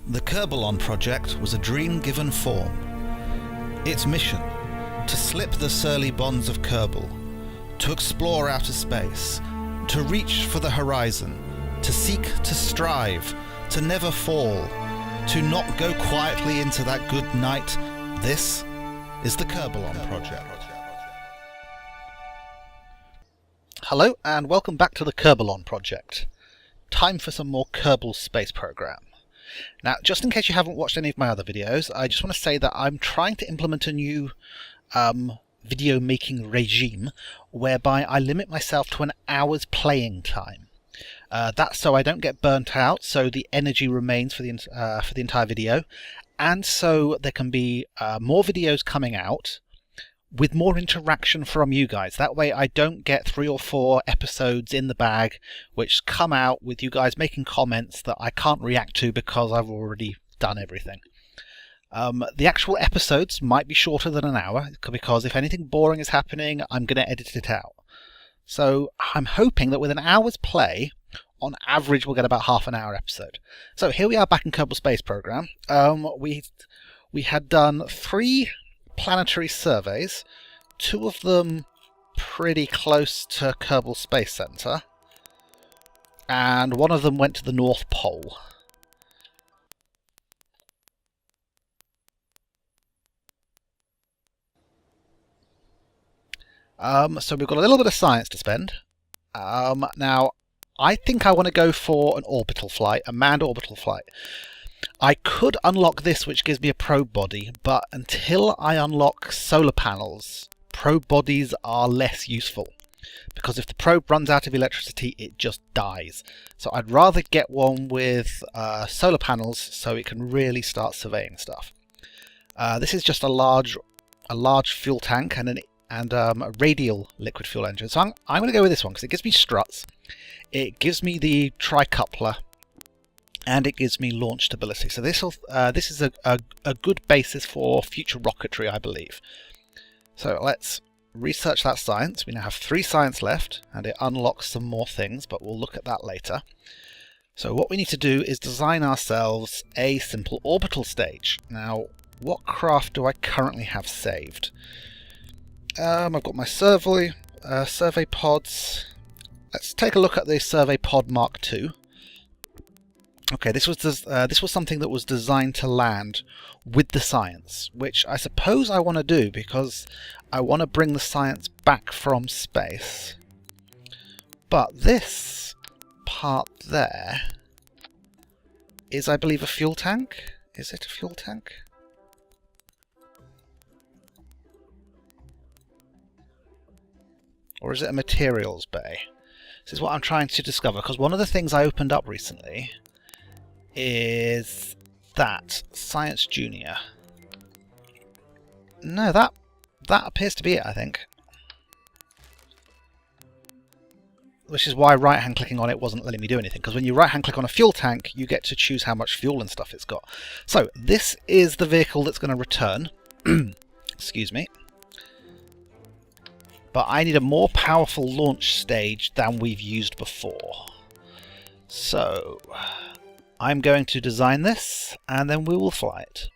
The Kerbylon project was a dream given form. Its mission: to slip the surly bonds of Kerbal, to explore outer space, to reach for the horizon, to seek to strive, to never fall, to not go quietly into that good night. This is the Kerbylon project. Hello and welcome back to the Kerbylon project. Time for some more Kerbal space program. Now, just in case you haven't watched any of my other videos, I just want to say that I'm trying to implement a new video making regime whereby I limit myself to an hour's playing time. That's so I don't get burnt out, so the energy remains for the entire video, and so there can be more videos coming out with more interaction from you guys. That way I don't get 3 or 4 episodes in the bag which come out with you guys making comments that I can't react to because I've already done everything. The actual episodes might be shorter than an hour because if anything boring is happening, I'm going to edit it out. So I'm hoping that with an hour's play, on average we'll get about half an hour episode. So here we are back in Kerbal Space Program. We had done 3 planetary surveys, 2 of them pretty close to Kerbal Space Center, and 1 of them went to the North Pole. So we've got a little bit of science to spend. Now, I think I want to go for an orbital flight, a manned orbital flight. I could unlock this, which gives me a probe body, but until I unlock solar panels, probe bodies are less useful. Because if the probe runs out of electricity, it just dies. So I'd rather get one with solar panels so it can really start surveying stuff. This is just a large fuel tank and a radial liquid fuel engine. So I'm going to go with this one because it gives me struts, it gives me the tricoupler, and it gives me launch stability. So this is a good basis for future rocketry, I believe. So let's research that science. We now have 3 science left, and it unlocks some more things, but we'll look at that later. So what we need to do is design ourselves a simple orbital stage. Now, what craft do I currently have saved? I've got my survey pods. Let's take a look at the survey pod Mark II. Okay, this was something that was designed to land with the science, which I suppose I want to do because I want to bring the science back from space. But this part there is, I believe, a fuel tank. Is it a fuel tank? Or is it a materials bay? This is what I'm trying to discover, because one of the things I opened up recently is that Science Junior. No, that appears to be it, I think. Which is why right-hand clicking on it wasn't letting me do anything, because when you right-hand click on a fuel tank, you get to choose how much fuel and stuff it's got. So, this is the vehicle that's going to return. Excuse me. But I need a more powerful launch stage than we've used before. So I'm going to design this, and then we will fly it.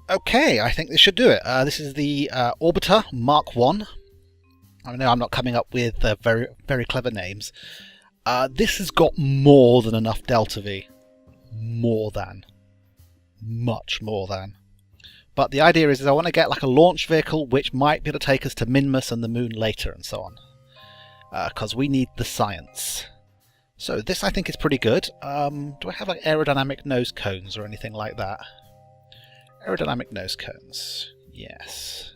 Okay, I think this should do it. This is the Orbiter Mark I. I know I'm not coming up with very, very clever names. This has got more than enough Delta V. More than. Much more than. But the idea is I want to get like a launch vehicle which might be able to take us to Minmus and the moon later and so on. Because we need the science. So this I think is pretty good. Do I have like aerodynamic nose cones or anything like that? Aerodynamic nose cones. Yes.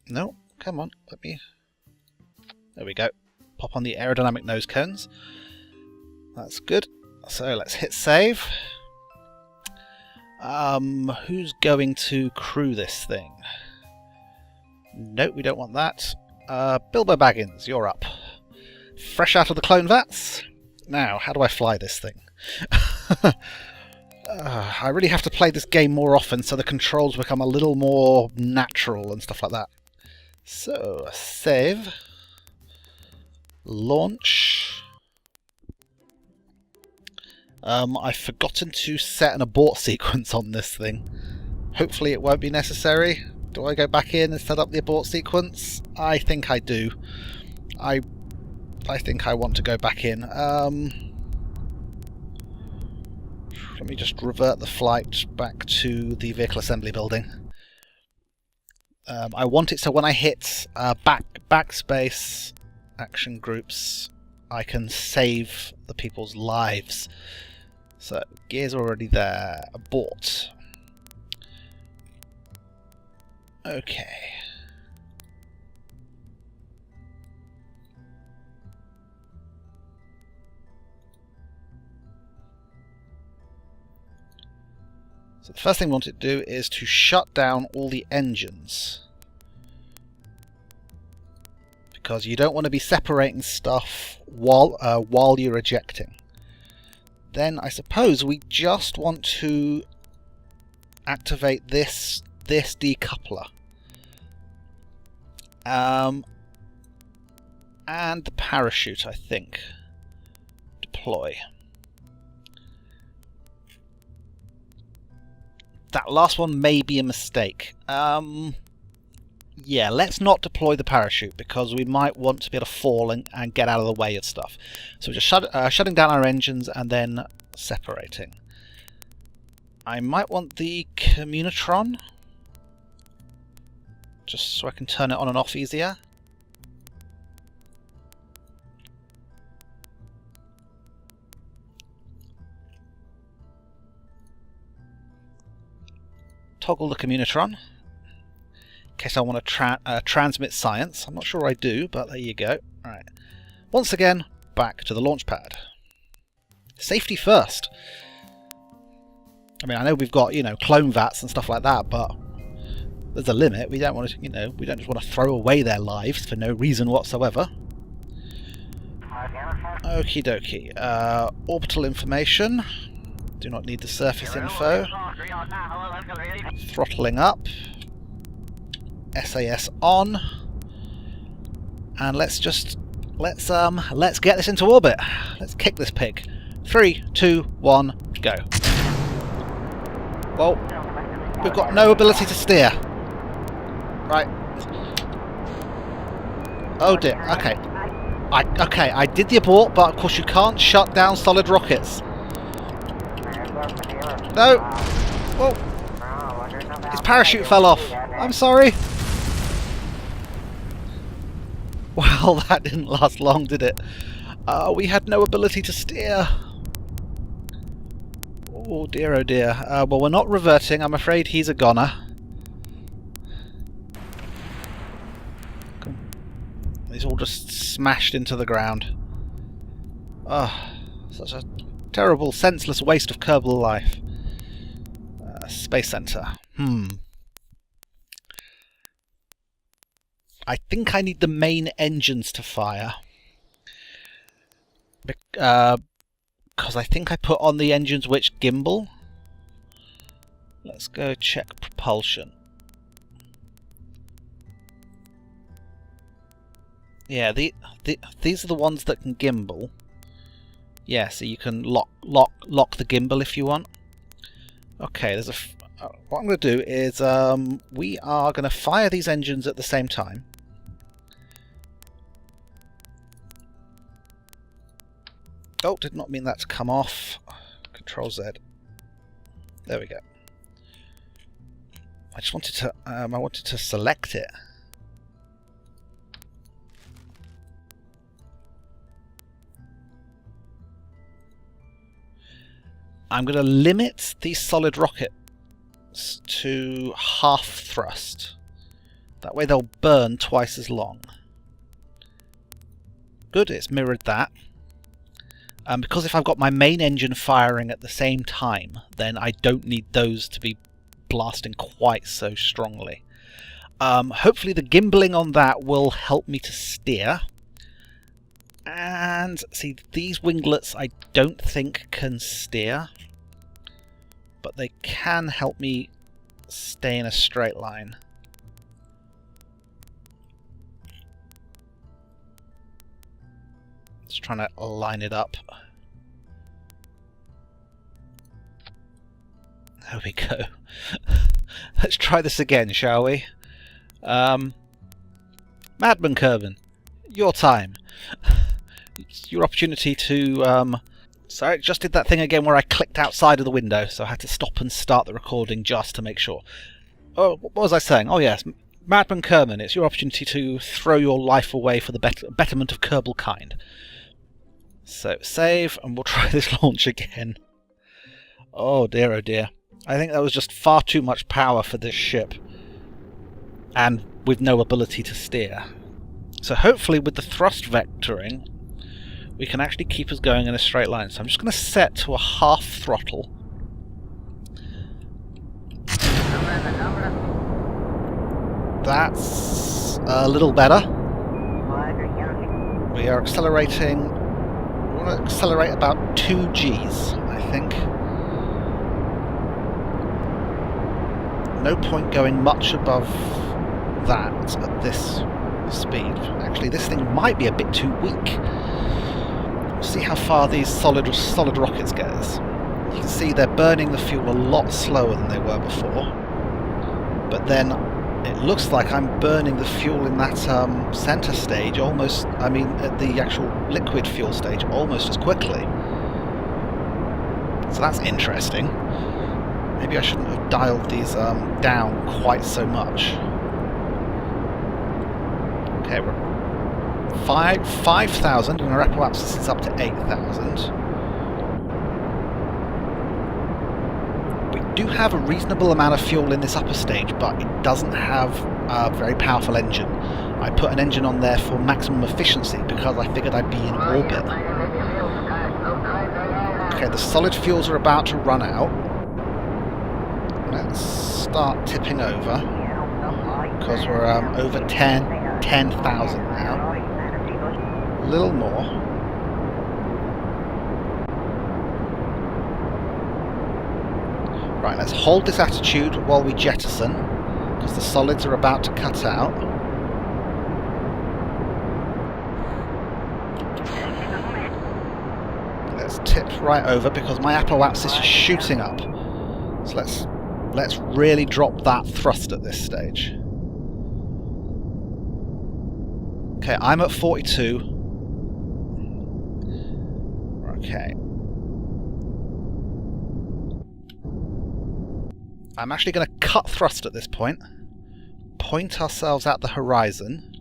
No, come on, let me... There we go. Pop on the aerodynamic nose cones. That's good. So let's hit save. Who's going to crew this thing? Nope, we don't want that. Bilbo Baggins, you're up. Fresh out of the clone vats. Now, how do I fly this thing? I really have to play this game more often so the controls become a little more natural and stuff like that. So, save. Launch. I've forgotten to set an abort sequence on this thing. Hopefully it won't be necessary. Do I go back in and set up the abort sequence? I think I do. I think I want to go back in. Let me just revert the flight back to the vehicle assembly building. I want it so when I hit backspace action groups, I can save the people's lives. So, gears are already there. Abort. Okay. So the first thing we want it to do is to shut down all the engines. Because you don't want to be separating stuff while you're ejecting. Then I suppose we just want to activate this decoupler. And the parachute, I think. Deploy. That last one may be a mistake. Yeah, let's not deploy the parachute because we might want to be able to fall and get out of the way of stuff. So we're just shutting down our engines and then separating. I might want the communitron, just so I can turn it on and off easier. Toggle the communitron in case I want to transmit science. I'm not sure I do, but there you go. Right. Once again, back to the launch pad. Safety first. I mean, I know we've got, clone vats and stuff like that, but there's a limit. We don't want to, we don't just want to throw away their lives for no reason whatsoever. Okie dokie. Orbital information. Do not need the surface info. Throttling up. SAS on. And let's get this into orbit. Let's kick this pig. 3, 2, 1, go. Well, we've got no ability to steer. Right. Oh dear. Okay. I did the abort, but of course you can't shut down solid rockets. No! Whoa! His parachute fell off. I'm sorry. Well, that didn't last long, did it? We had no ability to steer. Oh dear, oh dear. Well, we're not reverting. I'm afraid he's a goner. He's all just smashed into the ground. Ah, such a terrible, senseless waste of Kerbal life. Space Center. I think I need the main engines to fire. Because I think I put on the engines which gimbal. Let's go check propulsion. Yeah, these are the ones that can gimbal. Yeah, so you can lock the gimbal if you want. Okay, there's what I'm going to do is we are going to fire these engines at the same time. Oh, did not mean that to come off. Control Z. There we go. I just wanted to I wanted to select it. I'm going to limit these solid rockets to half thrust. That way they'll burn twice as long. Good, it's mirrored that. Because if I've got my main engine firing at the same time, then I don't need those to be blasting quite so strongly. Hopefully the gimbling on that will help me to steer. And see, these winglets I don't think can steer, but they can help me stay in a straight line. Just trying to line it up. There we go. Let's try this again, shall we? Madman Kerbal, your time. It's your opportunity to... Sorry, I just did that thing again where I clicked outside of the window, so I had to stop and start the recording just to make sure. Oh, what was I saying? Oh yes, Madman Kerbal, it's your opportunity to throw your life away for the betterment of Kerbal kind. So, save, and we'll try this launch again. Oh dear, oh dear. I think that was just far too much power for this ship, and with no ability to steer. So hopefully with the thrust vectoring, we can actually keep us going in a straight line. So I'm just going to set to a half throttle. That's a little better. We are accelerating. We want to accelerate about 2 Gs, I think. No point going much above that at this speed. Actually, this thing might be a bit too weak. We'll see how far these solid rockets get us. You can see they're burning the fuel a lot slower than they were before. But then it looks like I'm burning the fuel in that center stage almost, I mean at the actual liquid fuel stage, almost as quickly. So that's interesting. Maybe I shouldn't have dialed these down quite so much. Okay, we're 5,000 and our apoapsis is up to 8,000. We do have a reasonable amount of fuel in this upper stage, but it doesn't have a very powerful engine. I put an engine on there for maximum efficiency because I figured I'd be in orbit. Okay, the solid fuels are about to run out. Let's start tipping over because we're over 10,000 now. A little more. Right, let's hold this attitude while we jettison because the solids are about to cut out. Let's tip right over because my apoapsis is shooting up. So let's really drop that thrust at this stage. Okay, I'm at 42. Okay. I'm actually going to cut thrust at this point. Point ourselves at the horizon.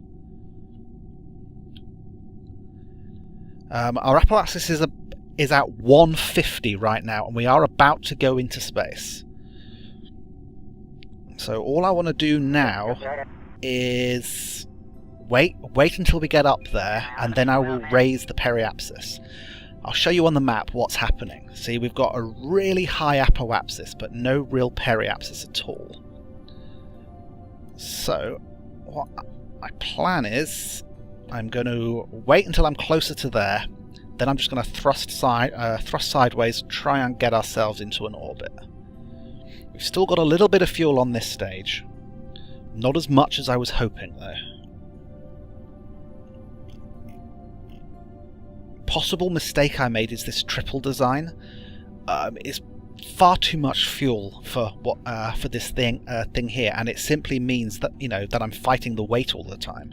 Our apoapsis is at 150 right now, and we are about to go into space. So all I want to do now is wait until we get up there, and then I will raise the periapsis. I'll show you on the map what's happening. See, we've got a really high apoapsis, but no real periapsis at all. So what my plan is, I'm going to wait until I'm closer to there. Then I'm just going to thrust sideways, try and get ourselves into an orbit. We've still got a little bit of fuel on this stage. Not as much as I was hoping, though. Possible mistake I made is this triple design. It's far too much fuel for what for this thing here, and it simply means that that I'm fighting the weight all the time.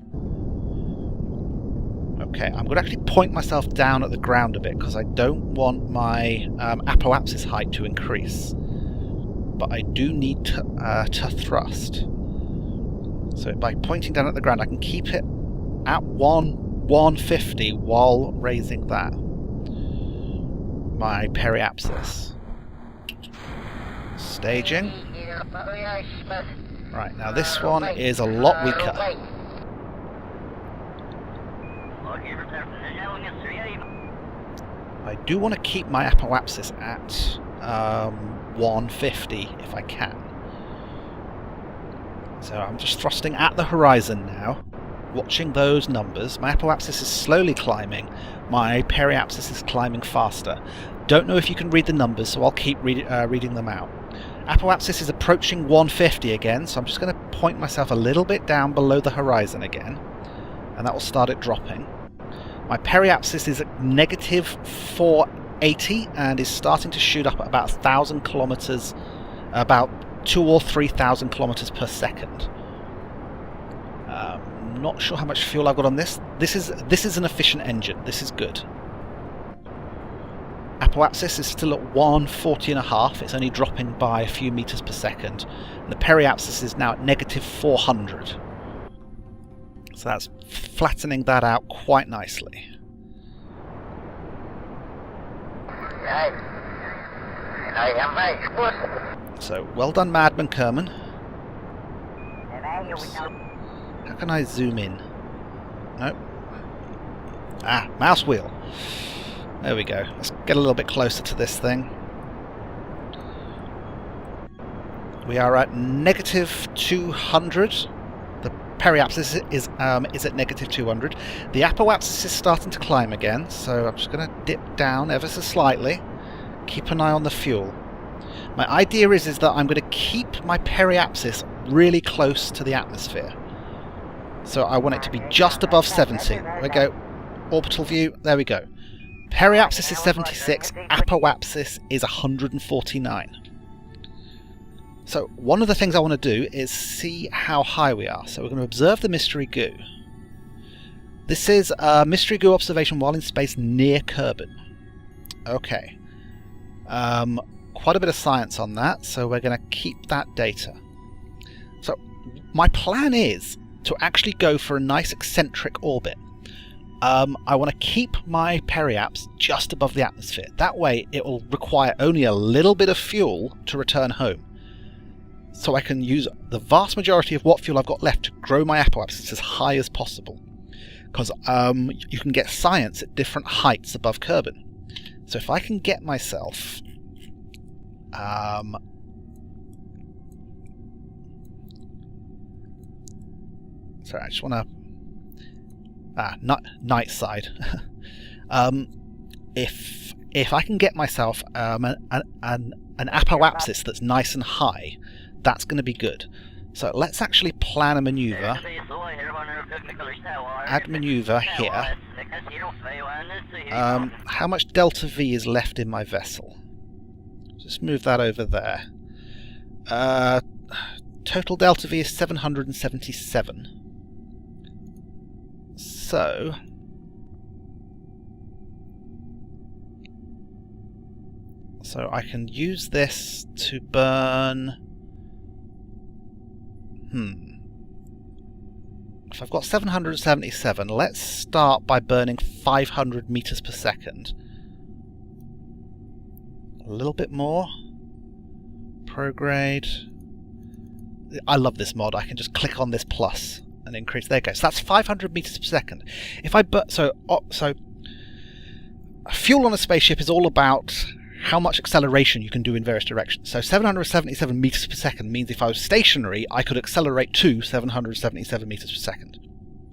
Okay, I'm going to actually point myself down at the ground a bit because I don't want my apoapsis height to increase. But I do need to thrust. So by pointing down at the ground, I can keep it at 150 while raising that. My periapsis. Staging. Right, now this one is a lot weaker. I do want to keep my apoapsis at 150 if I can. So I'm just thrusting at the horizon now. watching those numbers. My apoapsis is slowly climbing, my periapsis is climbing faster. Don't know if you can read the numbers, so I'll keep reading them out. Apoapsis is approaching 150 again, so I'm just going to point myself a little bit down below the horizon again, and that will start it dropping. My periapsis is at negative 480 and is starting to shoot up at about 1,000 kilometers, about 2,000 or 3,000 kilometers per second. Not sure how much fuel I've got on this. This is an efficient engine. This is good. Apoapsis is still at 140.5. It's only dropping by a few meters per second. And the periapsis is now at negative 400. So that's flattening that out quite nicely. So, well done, Madman Kerman. How can I zoom in? Nope. Ah, mouse wheel. There we go. Let's get a little bit closer to this thing. We are at negative 200. The periapsis is at negative 200. The apoapsis is starting to climb again, so I'm just going to dip down ever so slightly. Keep an eye on the fuel. My idea is that I'm going to keep my periapsis really close to the atmosphere. So I want it to be just above 70. There we go. Orbital view. There we go. Periapsis is 76. Apoapsis is 149. So one of the things I want to do is see how high we are. So we're going to observe the mystery goo. This is a mystery goo observation while in space near Kerbal. Okay. Quite a bit of science on that, so we're going to keep that data. So my plan is to actually go for a nice eccentric orbit. I want to keep my periaps just above the atmosphere. That way it will require only a little bit of fuel to return home. So I can use the vast majority of what fuel I've got left to grow my apoapsis as high as possible. Because you can get science at different heights above Kerbal. So if I can get myself... sorry, I just want to... night side. If I can get myself an apoapsis that's nice and high, that's going to be good. So let's actually plan a maneuver. Add maneuver here. How much delta V is left in my vessel? Just move that over there. Total delta V is 777. So I can use this to burn... If I've got 777, let's start by burning 500 meters per second. A little bit more. Prograde. I love this mod. I can just click on this plus and increase. There you go. So that's 500 meters per second. If I so fuel on a spaceship is all about how much acceleration you can do in various directions. So 777 meters per second means if I was stationary, I could accelerate to 777 meters per second,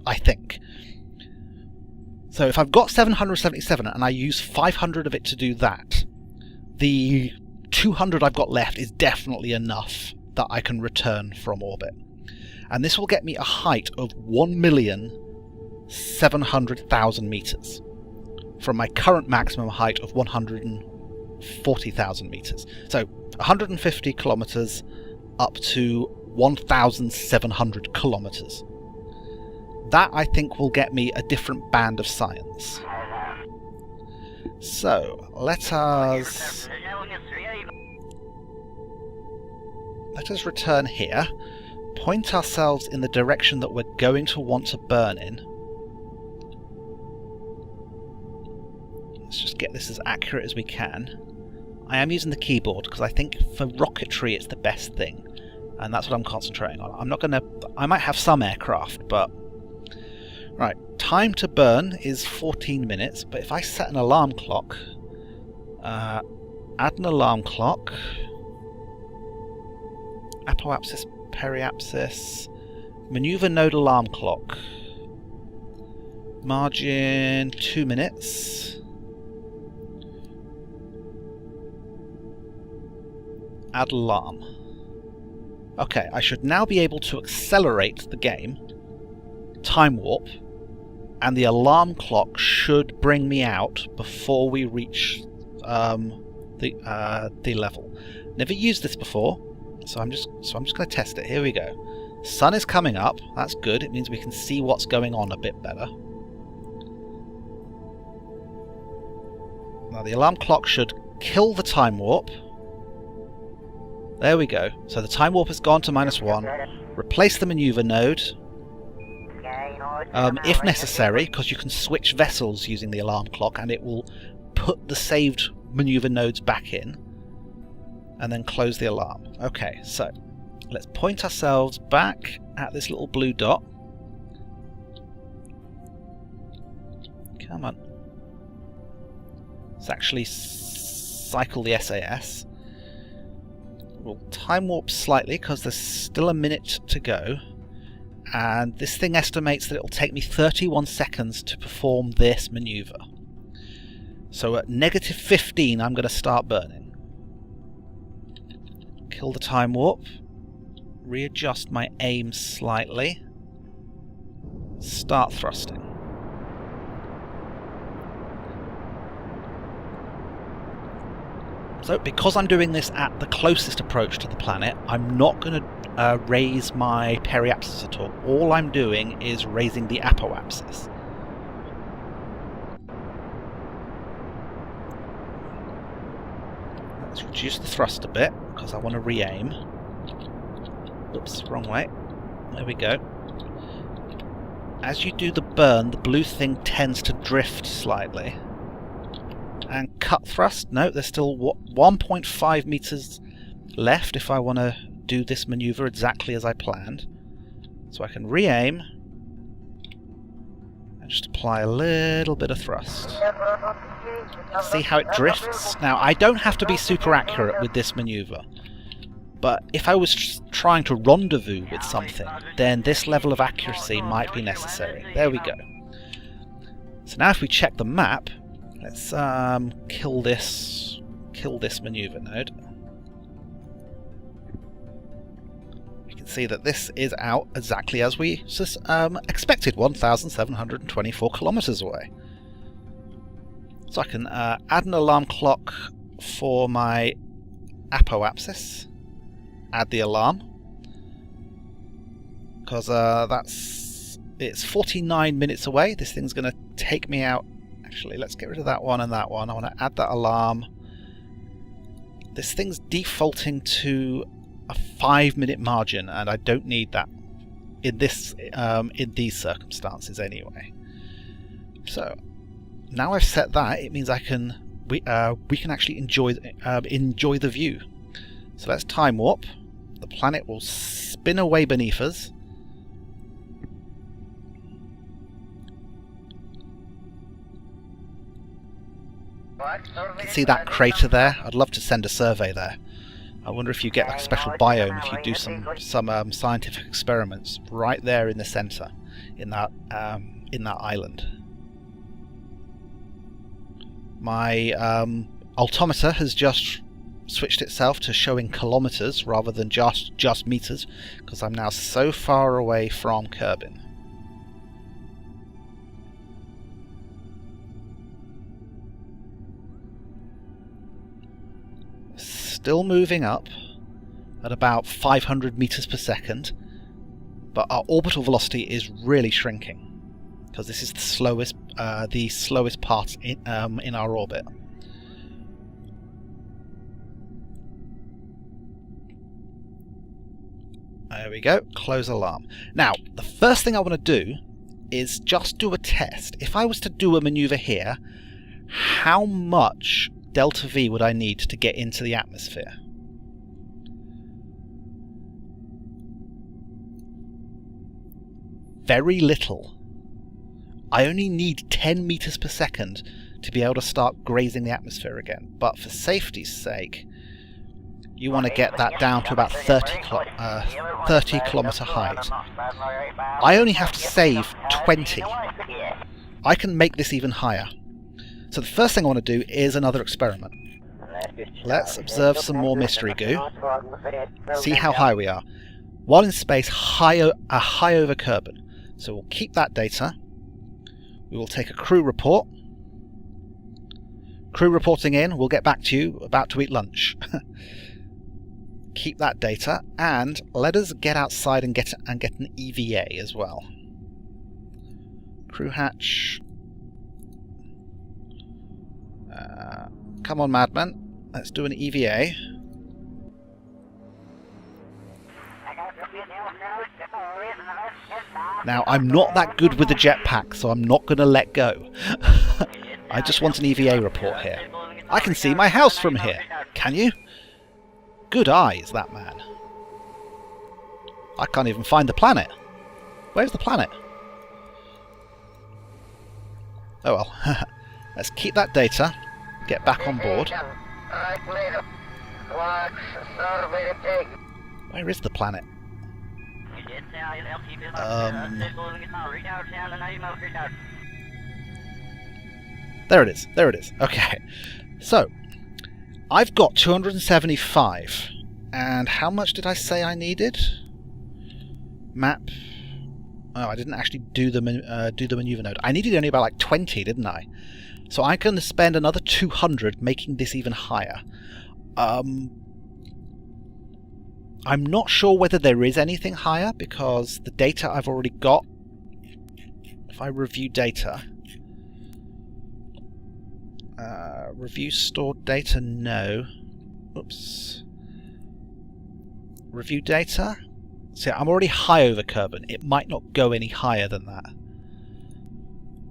I think. So if I've got 777 and I use 500 of it to do that, the 200 I've got left is definitely enough that I can return from orbit. And this will get me a height of 1,700,000 meters from my current maximum height of 140,000 meters. So 150 kilometers up to 1,700 kilometers. That, I think, will get me a different band of science. So, let us return here, point ourselves in the direction that we're going to want to burn in. Let's just get this as accurate as we can. I am using the keyboard because I think for rocketry it's the best thing, and that's what I'm concentrating on. I might have some aircraft, but... Right, time to burn is 14 minutes, but if I set an alarm clock, add an alarm clock, apoapsis, periapsis, maneuver node alarm clock, Margin 2 minutes. Add alarm. Okay, I should now be able to accelerate the game, time warp, and the alarm clock should bring me out before we reach the level. Never used this before, so I'm just going to test it. Here we go. Sun is coming up. That's good. It means we can see what's going on a bit better. Now the alarm clock should kill the time warp. There we go. So the time warp has gone to -1. Replace the maneuver node. If necessary, because you can switch vessels using the alarm clock and it will put the saved maneuver nodes back in and then close the alarm. Okay, so let's point ourselves back at this little blue dot. Come on. Let's actually cycle the SAS. We'll time warp slightly because there's still a minute to go, and this thing estimates that it will take me 31 seconds to perform this maneuver. So at -15 I'm going to start burning. Kill the time warp, readjust my aim slightly, start thrusting. So because I'm doing this at the closest approach to the planet, I'm not going to raise my periapsis at all. All I'm doing is raising the apoapsis. Let's reduce the thrust a bit, because I want to re-aim. Oops, wrong way. There we go. As you do the burn, the blue thing tends to drift slightly. And cut thrust. No, there's still 1.5 meters left if I want to do this maneuver exactly as I planned. So I can re-aim and just apply a little bit of thrust. See how it drifts? Now, I don't have to be super accurate with this maneuver, but if I was trying to rendezvous with something, then this level of accuracy might be necessary. There we go. So now if we check the map, let's kill this maneuver node. We can see that this is out exactly as we expected, 1,724 kilometers away. So I can add an alarm clock for my apoapsis. Add the alarm, because it's 49 minutes away. This thing's going to take me out. Actually, let's get rid of that one and that one. I want to add that alarm. This thing's defaulting to a 5-minute margin, and I don't need that in these circumstances anyway. So now I've set that, it means we can actually enjoy the view. So let's time warp. The planet will spin away beneath us. You can see that crater there. I'd love to send a survey there. I wonder if you get like a special biome if you do some scientific experiments right there in the centre, in that island. My altimeter has just switched itself to showing kilometers rather than just meters, because I'm now so far away from Kerbin. Still moving up at about 500 meters per second, but our orbital velocity is really shrinking because this is the slowest part in our orbit. There we go, close alarm. Now, the first thing I want to do is just do a test. If I was to do a maneuver here, how much delta V would I need to get into the atmosphere? Very little. I only need 10 meters per second to be able to start grazing the atmosphere again, but for safety's sake you want to get that down to about 30 kilometer height. I only have to save 20 I can make this even higher. So the first thing I want to do is another experiment. Let's observe some more mystery goo. See how high we are. While in space, high over Kerbal. So we'll keep that data. We will take a crew report. Crew reporting in. We'll get back to you. About to eat lunch. Keep that data, and let us get outside and get an EVA as well. Crew hatch. Come on, madman. Let's do an EVA. Now, I'm not that good with the jetpack, so I'm not going to let go. I just want an EVA report here. I can see my house from here. Can you? Good eyes, that man. I can't even find the planet. Where's the planet? Oh well. Let's keep that data. Get back on board. Where is the planet? There it is. There it is. Okay. So, I've got 275. And how much did I say I needed? Map. Oh, I didn't actually do the maneuver node. I needed only about like 20, didn't I? So I'm going to spend another 200 making this even higher. I'm not sure whether there is anything higher, because the data I've already got, if I review data, review stored data, no. Oops. Review data. See, I'm already high over Kerbal. It might not go any higher than that.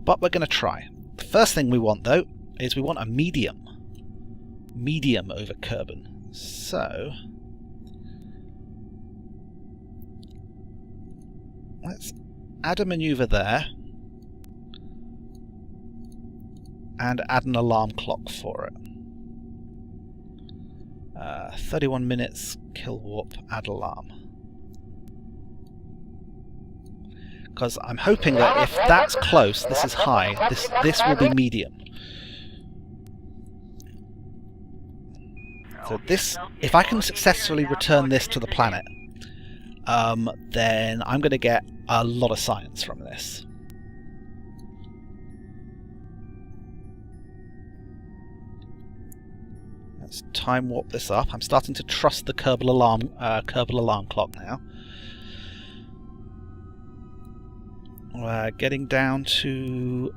But we're going to try. The first thing we want, though, is we want a medium. Medium over Kerbal. So, let's add a maneuver there. And add an alarm clock for it. 31 minutes, kill warp, add alarm. Because I'm hoping that if that's close, this is high, this will be medium. So this, if I can successfully return this to the planet, then I'm going to get a lot of science from this. Let's time warp this up. I'm starting to trust the Kerbal alarm clock now. We're getting down to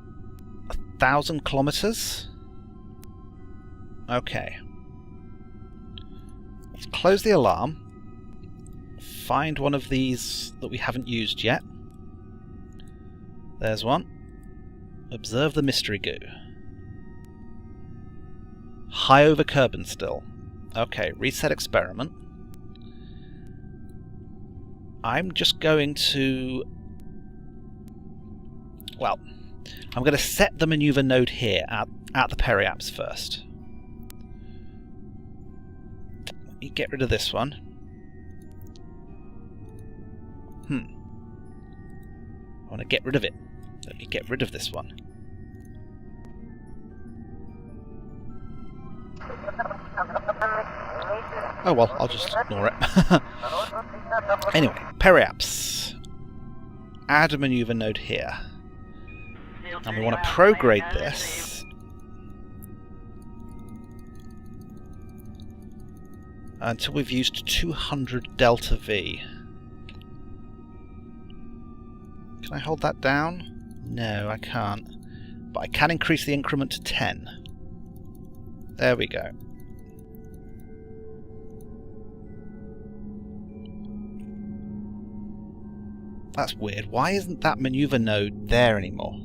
1,000 kilometers. Okay. Let's close the alarm. Find one of these that we haven't used yet. There's one. Observe the mystery goo. High over Kerbal still. Okay, reset experiment. I'm just going to... Well, I'm going to set the maneuver node here at the periapse first. Let me get rid of this one. I want to get rid of it. Let me get rid of this one. Oh well, I'll just ignore it. Anyway, periapse. Add a maneuver node here. And we want to prograde this until we've used 200 delta V. Can I hold that down? No, I can't. But I can increase the increment to 10. There we go. That's weird. Why isn't that maneuver node there anymore?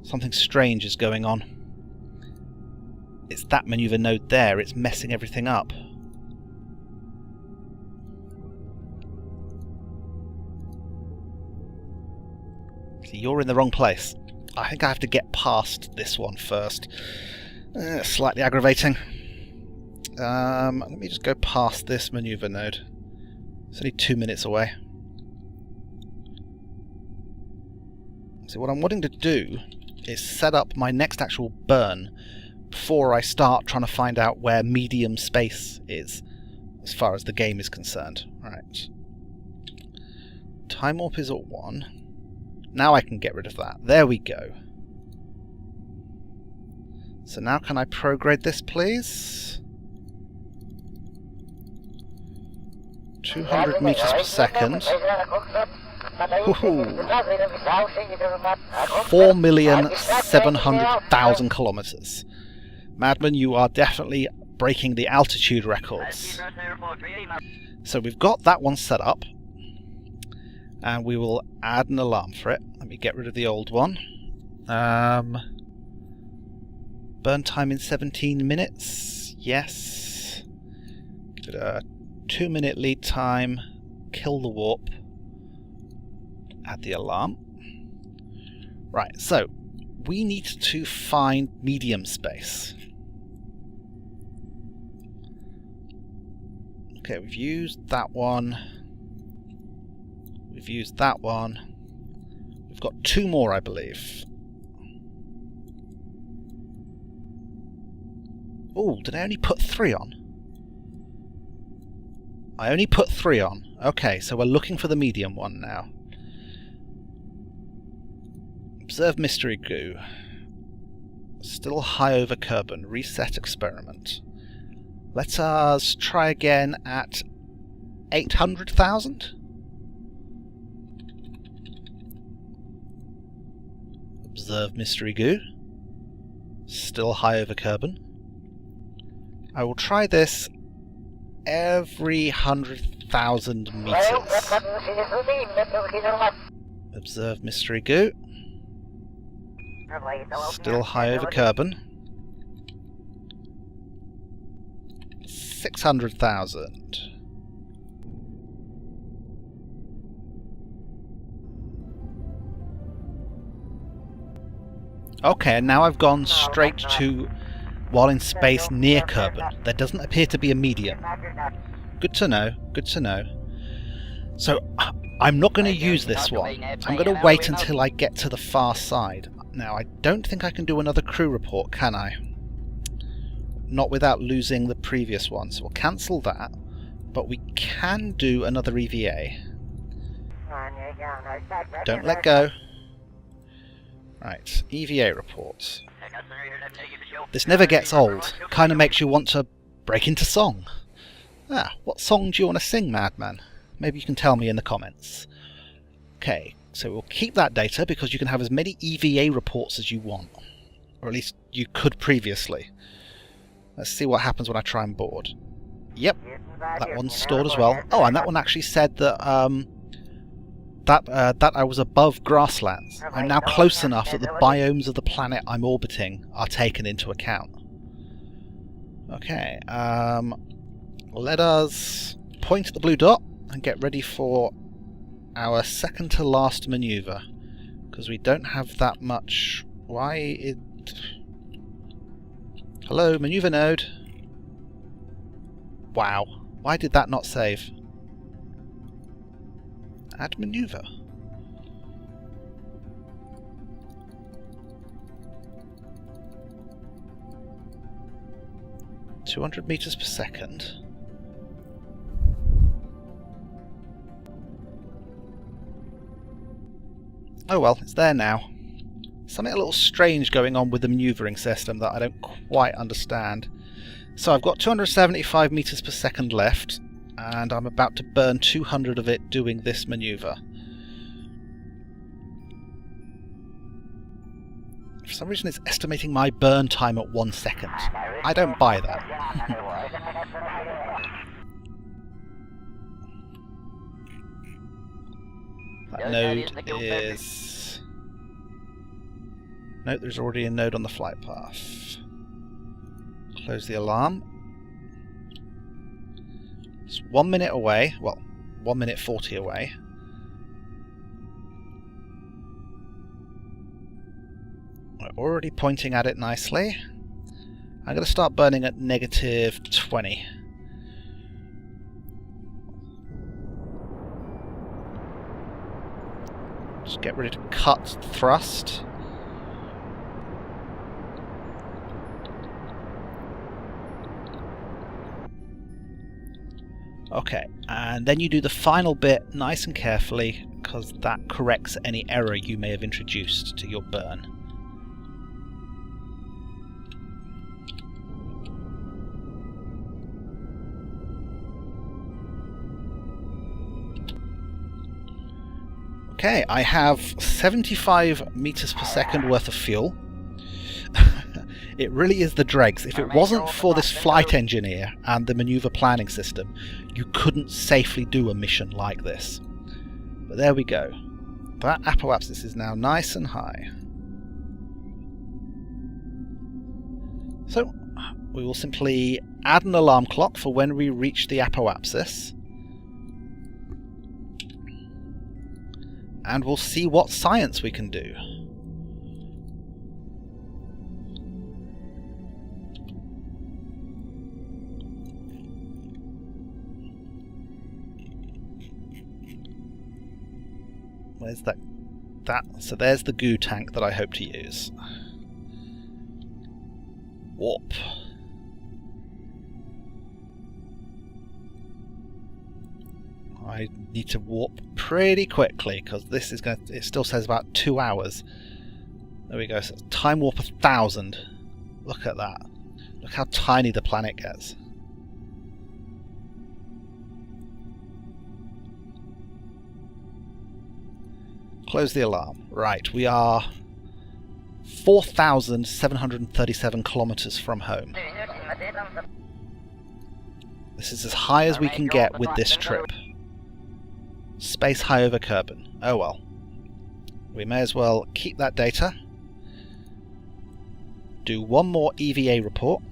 Something strange is going on. It's that maneuver node there. It's messing everything up. See, you're in the wrong place. I think I have to get past this one first. Slightly aggravating. Let me just go past this maneuver node. It's only 2 minutes away. So what I'm wanting to do is set up my next actual burn before I start trying to find out where medium space is, as far as the game is concerned. Right. Time warp is at 1. Now I can get rid of that. There we go. So now can I prograde this, please? 200 meters per second. 4,700,000 kilometers. Madman, you are definitely breaking the altitude records. So we've got that one set up, and we will add an alarm for it. Let me get rid of the old one. Burn time in 17 minutes. Yes. Give it a 2-minute lead time. Kill the warp. Add the alarm. Right, so we need to find medium space. Okay, we've used that one. We've used that one. We've got 2 more, I believe. Oh, did I only put 3 on? I only put 3 on. Okay, so we're looking for the medium one now. Observe mystery goo. Still high over Kerbal. Reset experiment. Let us try again at 800,000. Observe mystery goo. Still high over Kerbal. I will try this every 100,000 meters. Observe mystery goo. Still high over Kerbal. 600,000. Okay, and now I've gone straight to while in space near Kerbal. There doesn't appear to be a medium. Good to know, good to know. So, I'm not going to use this one. I'm going to wait until I get to the far side. Now, I don't think I can do another crew report, can I? Not without losing the previous one, so we'll cancel that. But we can do another EVA. Don't let go. Right, EVA reports. This never gets old. Kind of makes you want to break into song. Ah, what song do you want to sing, Madman? Maybe you can tell me in the comments. Okay, so we'll keep that data because you can have as many EVA reports as you want. Or at least you could previously. Let's see what happens when I try and board. Yep, that one's stored as well. Oh, and that one actually said that that I was above grasslands. I'm now close enough that the biomes of the planet I'm orbiting are taken into account. Okay, let us point at the blue dot and get ready for our second to last maneuver, because we don't have that much. Hello, maneuver node. Wow, why did that not save? Add maneuver. (200 meters per second). Oh well, it's there now. Something a little strange going on with the maneuvering system that I don't quite understand. So I've got 275 meters per second left, and I'm about to burn 200 of it doing this maneuver. For some reason it's estimating my burn time at 1 second. I don't buy that. That node is... Nope, there's already a node on the flight path. Close the alarm. It's 1 minute away. Well, 1 minute 40 away. We're already pointing at it nicely. I'm going to start burning at negative 20. Just get ready to cut thrust. Okay, and then you do the final bit nice and carefully, because that corrects any error you may have introduced to your burn. Okay, I have 75 meters per second worth of fuel. It really is the dregs. If it wasn't for this flight engineer and the maneuver planning system, you couldn't safely do a mission like this. But there we go. That apoapsis is now nice and high. So we will simply add an alarm clock for when we reach the apoapsis. And we'll see what science we can do. Where's that? So there's the goo tank that I hope to use. Warp. I need to warp pretty quickly because this is going to, it still says about 2 hours. There we go. So time warp 1000. Look at that. Look how tiny the planet gets. Close the alarm. Right, we are 4,737 kilometers from home. This is as high as we can get with this trip. Space high over Kerbal. Oh well. We may as well keep that data. Do one more EVA report.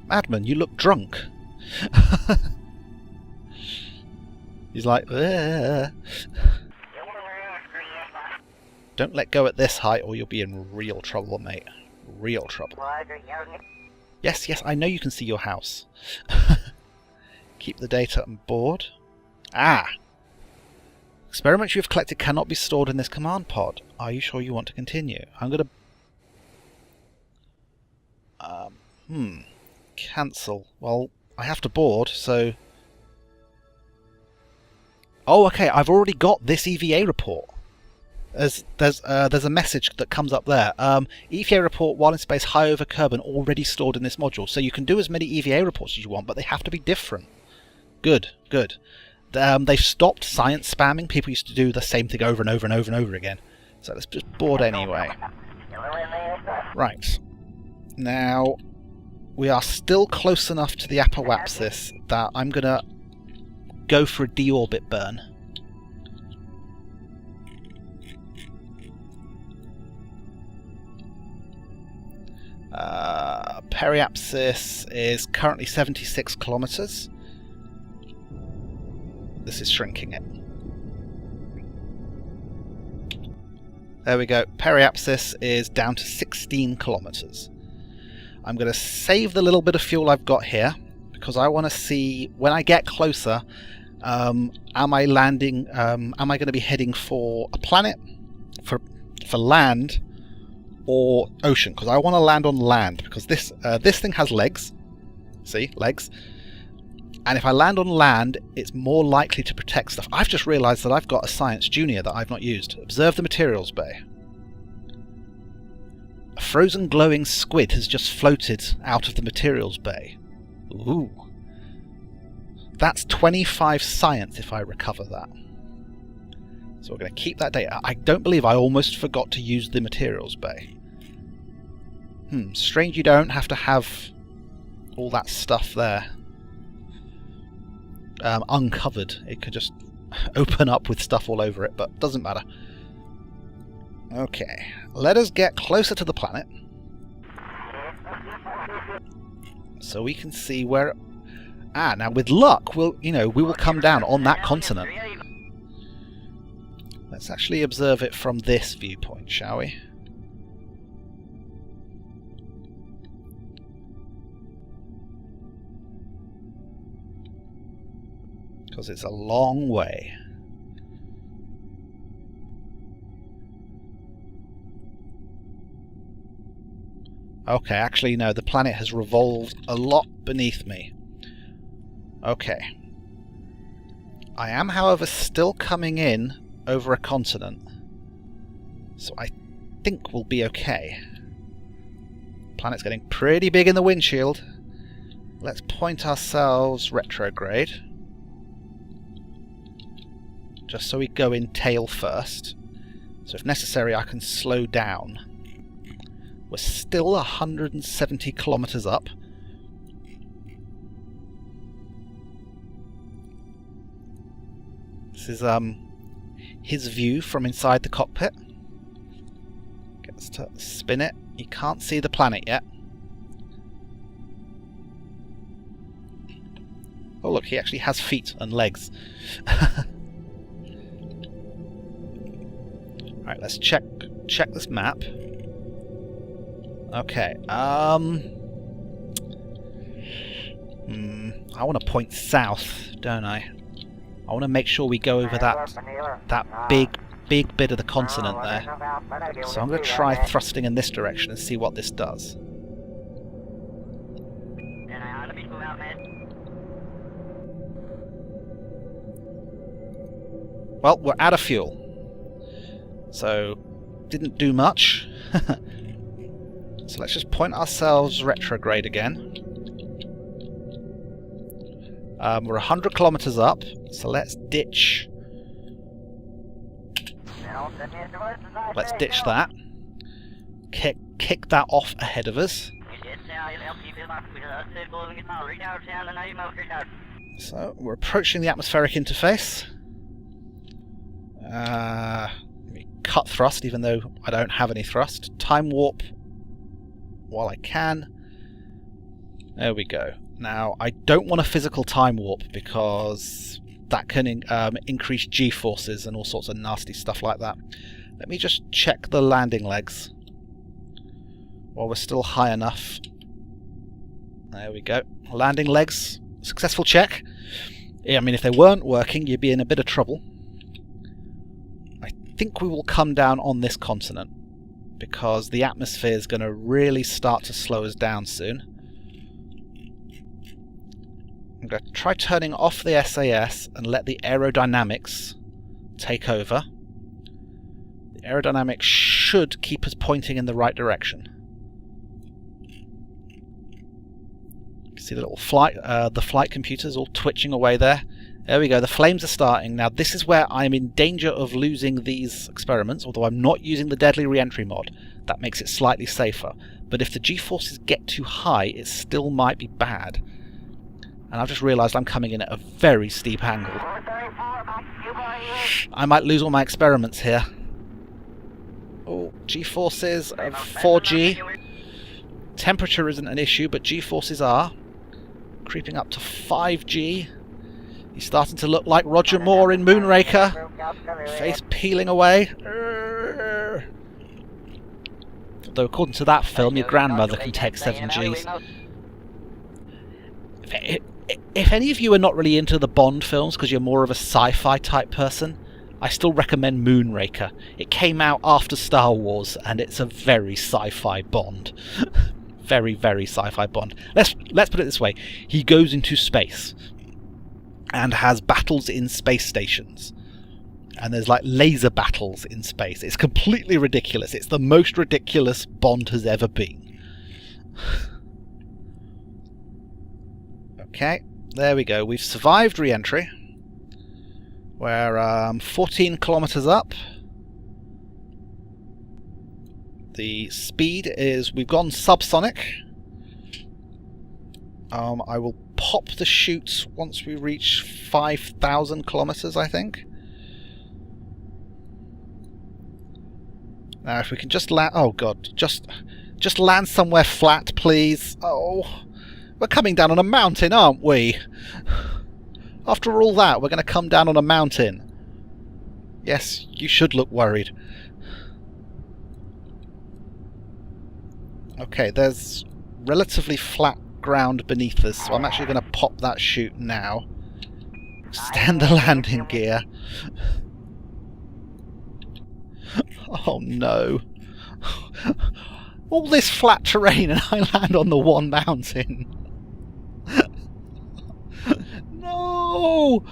Madman, you look drunk. He's like, ugh. Don't let go at this height or you'll be in real trouble, mate. Real trouble. Yes, yes, I know you can see your house. Keep the data on board. Ah! Experiments you have collected cannot be stored in this command pod. Are you sure you want to continue? I'm going to... Cancel. Well, I have to board, so... Oh, okay, I've already got this EVA report. There's a message that comes up there. EVA report while in space high over Kerbal already stored in this module. So you can do as many EVA reports as you want, but they have to be different. Good, good. They've stopped science spamming. People used to do the same thing over and over and over and over again. So let's just board anyway. Right. Now, we are still close enough to the apoapsis that I'm going to go for a deorbit burn. Periapsis is currently 76 kilometers. This is shrinking it. There we go. Periapsis is down to 16 kilometers. I'm going to save the little bit of fuel I've got here because I want to see when I get closer. Am I landing? Am I going to be heading for a planet, for land, or ocean? Because I want to land on land because this thing has legs. See, legs. And if I land on land, it's more likely to protect stuff. I've just realised that I've got a Science Junior that I've not used. Observe the materials bay. A frozen glowing squid has just floated out of the materials bay. Ooh. That's 25 science if I recover that. So we're going to keep that data. I don't believe I almost forgot to use the materials bay. Strange you don't have to have all that stuff there. Uncovered. It could just open up with stuff all over it, but doesn't matter. Okay, let us get closer to the planet so we can see where. Now with luck, we will come down on that continent. Let's actually observe it from this viewpoint, shall we? Because it's a long way. Okay, actually no, the planet has revolved a lot beneath me. Okay. I am, however, still coming in over a continent. So I think we'll be okay. Planet's getting pretty big in the windshield. Let's point ourselves retrograde. Just so we go in tail first. So if necessary I can slow down. We're still 170 kilometers up. This is his view from inside the cockpit. Gets to spin it. You can't see the planet yet. Oh look, he actually has feet and legs. Alright, let's check this map. Okay, I want to point south, don't I? I want to make sure we go over that big bit of the continent there. So I'm going to try thrusting in this direction and see what this does. Well, we're out of fuel. So, didn't do much. So let's just point ourselves retrograde again. We're 100 kilometers up, so let's ditch. Let's ditch that. Kick that off ahead of us. So we're approaching the atmospheric interface. Cut thrust, even though I don't have any thrust. Time warp while I can. There we go. Now, I don't want a physical time warp because that can increase G-forces and all sorts of nasty stuff like that. Let me just check the landing legs while we're still high enough. There we go. Landing legs. Successful check. Yeah, I mean, if they weren't working, you'd be in a bit of trouble. I think we will come down on this continent because the atmosphere is going to really start to slow us down soon. I'm going to try turning off the SAS and let the aerodynamics take over. The aerodynamics should keep us pointing in the right direction. You can see the little flight computers all twitching away there. There we go, the flames are starting. Now this is where I'm in danger of losing these experiments, although I'm not using the deadly re-entry mod. That makes it slightly safer. But if the G-forces get too high, it still might be bad. And I've just realised I'm coming in at a very steep angle. I might lose all my experiments here. Oh, G-forces of 4G. Temperature isn't an issue, but G-forces are. Creeping up to 5G. He's starting to look like Roger Moore in Moonraker. Face peeling away. Though according to that film, your grandmother can take 7Gs. If any of you are not really into the Bond films because you're more of a sci-fi type person, I still recommend Moonraker. It came out after Star Wars and it's a very sci-fi Bond. Very, very sci-fi Bond. Let's put it this way. He goes into space and has battles in space stations. And there's like laser battles in space. It's completely ridiculous. It's the most ridiculous Bond has ever been. Okay, there we go. We've survived re-entry. We're 14 kilometers up. The speed is... we've gone subsonic. I will pop the chutes once we reach 5,000 kilometers, I think. Now, if we can just land... oh, God. Just land somewhere flat, please. Oh... we're coming down on a mountain, aren't we? After all that, we're going to come down on a mountain. Yes, you should look worried. Okay, there's relatively flat ground beneath us, so I'm actually going to pop that chute now. Extend the landing gear. Oh no. All this flat terrain and I land on the one mountain. No!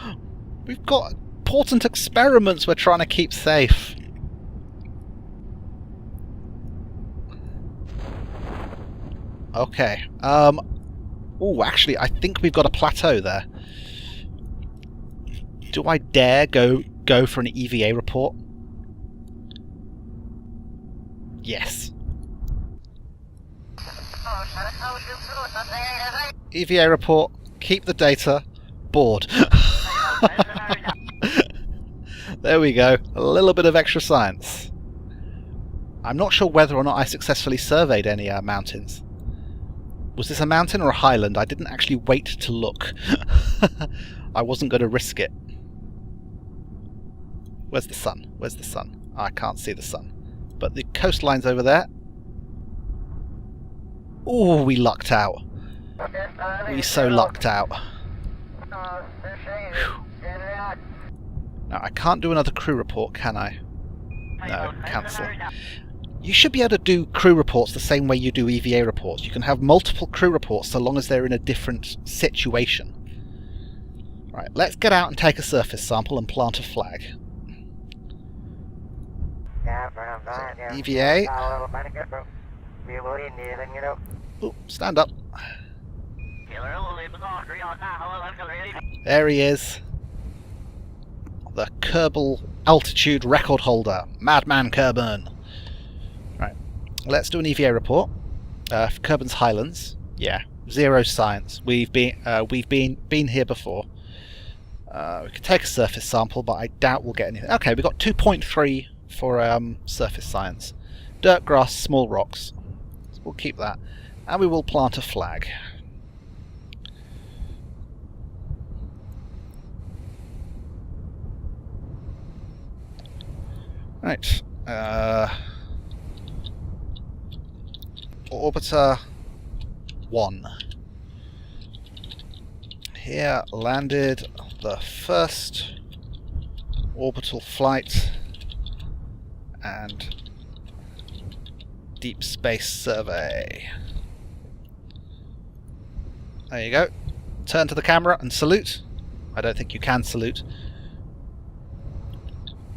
We've got important experiments we're trying to keep safe. Okay. Oh, actually, I think we've got a plateau there. Do I dare go for an EVA report? Yes. EVA report. Keep the data. Board. There we go. A little bit of extra science. I'm not sure whether or not I successfully surveyed any mountains. Was this a mountain or a highland? I didn't actually wait to look. I wasn't going to risk it. Where's the sun? Where's the sun? Oh, I can't see the sun. But the coastline's over there. Oh, we lucked out. We so lucked out. Whew. Now, I can't do another crew report, can I? No, cancel. You should be able to do crew reports the same way you do EVA reports. You can have multiple crew reports so long as they're in a different situation. Right, let's get out and take a surface sample and plant a flag. So, EVA. Ooh, stand up. There he is. The Kerbal altitude record holder, Madman Kerbal. Right, let's do an EVA report. For Kerbin's Highlands. Yeah, 0 science. We've been here before. We can take a surface sample, but I doubt we'll get anything. Okay, we got 2.3 for surface science. Dirt, grass, small rocks. So we'll keep that, and we will plant a flag. Right. Orbiter 1. Here landed the first orbital flight and deep space survey. There you go. Turn to the camera and salute. I don't think you can salute.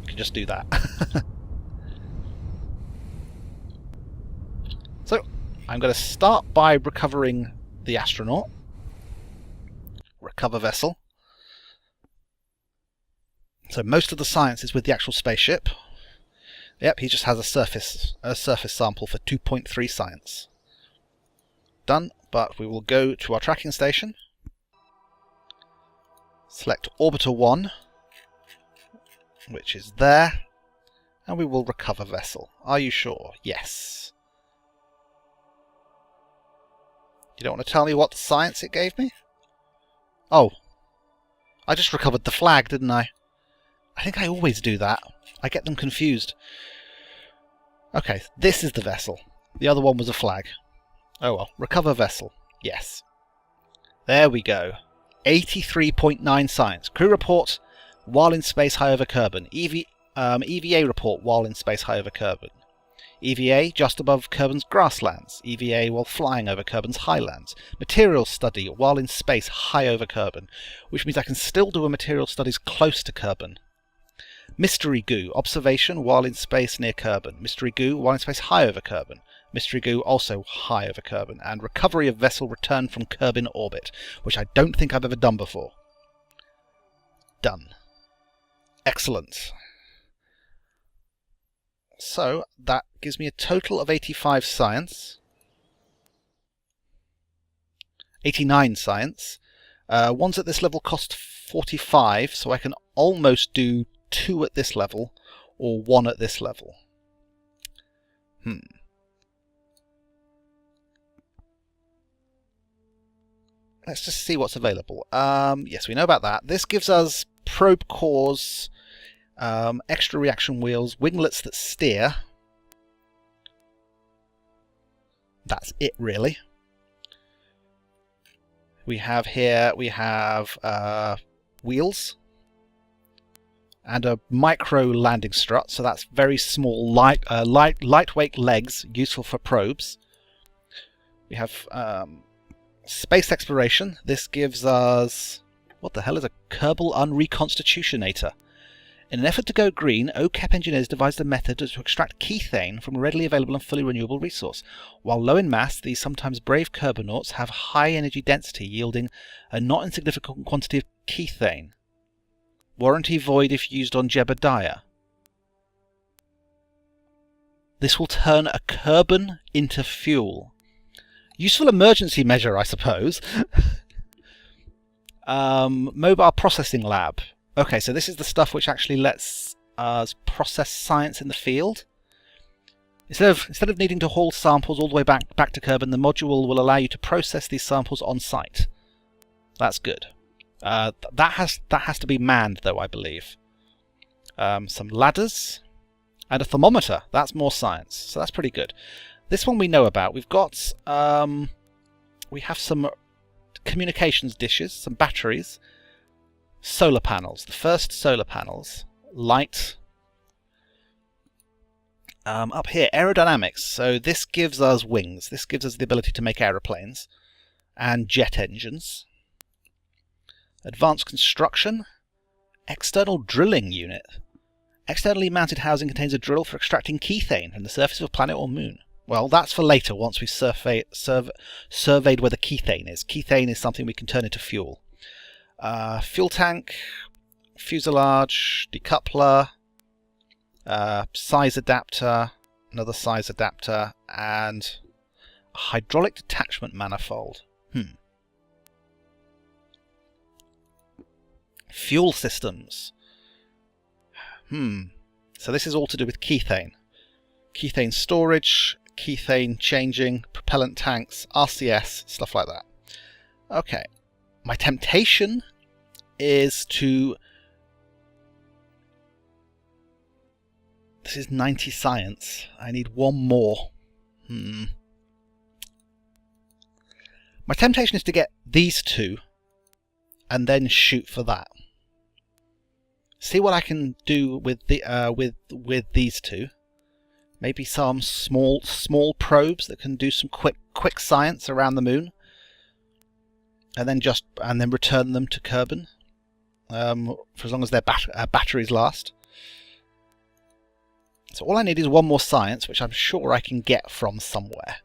You can just do that. So, I'm going to start by recovering the astronaut. Recover vessel. So most of the science is with the actual spaceship. Yep, he just has a surface sample for 2.3 science. Done, but we will go to our tracking station. Select Orbiter 1, which is there, and we will recover vessel. Are you sure? Yes. You don't want to tell me what science it gave me? Oh, I just recovered the flag, didn't I? I think I always do that. I get them confused. Okay, this is the vessel. The other one was a flag. Oh well, recover vessel. Yes. There we go. 83.9 science. Crew report while in space high over Kerbin. EVA report while in space high over Kerbin. EVA just above Kerbin's grasslands. EVA while flying over Kerbin's highlands. Material study while in space high over Kerbin, which means I can still do a material studies close to Kerbin. Mystery goo observation while in space near Kerbin. Mystery goo while in space high over Kerbin. Mystery goo also high over Kerbin. And recovery of vessel returned from Kerbin orbit, which I don't think I've ever done before. Done. Excellent. So that gives me a total of 85 science. 89 science. Ones at this level cost 45, so I can almost do 2 at this level, or 1 at this level. Let's just see what's available. Yes, we know about that. This gives us probe cores, extra reaction wheels, winglets that steer. That's it, really. We have here, wheels. and a micro landing strut, so that's very small, lightweight legs, useful for probes. We have space exploration. This gives us... what the hell is a Kerbal unreconstitutionator? In an effort to go green, OKEP engineers devised a method to extract kethane from a readily available and fully renewable resource. While low in mass, these sometimes brave Kerbonauts have high energy density, yielding a not insignificant quantity of kethane. Warranty void if used on Jebediah. This will turn a Kerbal into fuel. Useful emergency measure, I suppose. Mobile processing lab. Okay, so this is the stuff which actually lets us process science in the field. Instead of needing to haul samples all the way back to Kerbal, the module will allow you to process these samples on site. That's good. That has to be manned, though, I believe. Some ladders and a thermometer. That's more science, so that's pretty good. This one we know about. We've got we have some communications dishes, some batteries, solar panels. The first solar panels, light. Up here, aerodynamics. So this gives us wings. This gives us the ability to make aeroplanes and jet engines. Advanced construction. External drilling unit. Externally mounted housing contains a drill for extracting kethane from the surface of a planet or moon. Well, that's for later, once we've surveyed where the kethane is. Kethane is something we can turn into fuel. Fuel tank, fuselage, decoupler, size adapter, another size adapter, and a hydraulic detachment manifold. Fuel systems. So this is all to do with kethane. Kethane storage, kethane changing, propellant tanks, RCS, stuff like that. Okay. My temptation is to... This is 90 science. I need one more. My temptation is to get these two and then shoot for that. See what I can do with the with these two. Maybe some small probes that can do some quick science around the moon, and then return them to Kerbal for as long as their batteries last. So all I need is one more science, which I'm sure I can get from somewhere.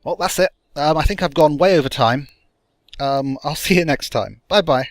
Well, that's it. I think I've gone way over time. I'll see you next time. Bye bye.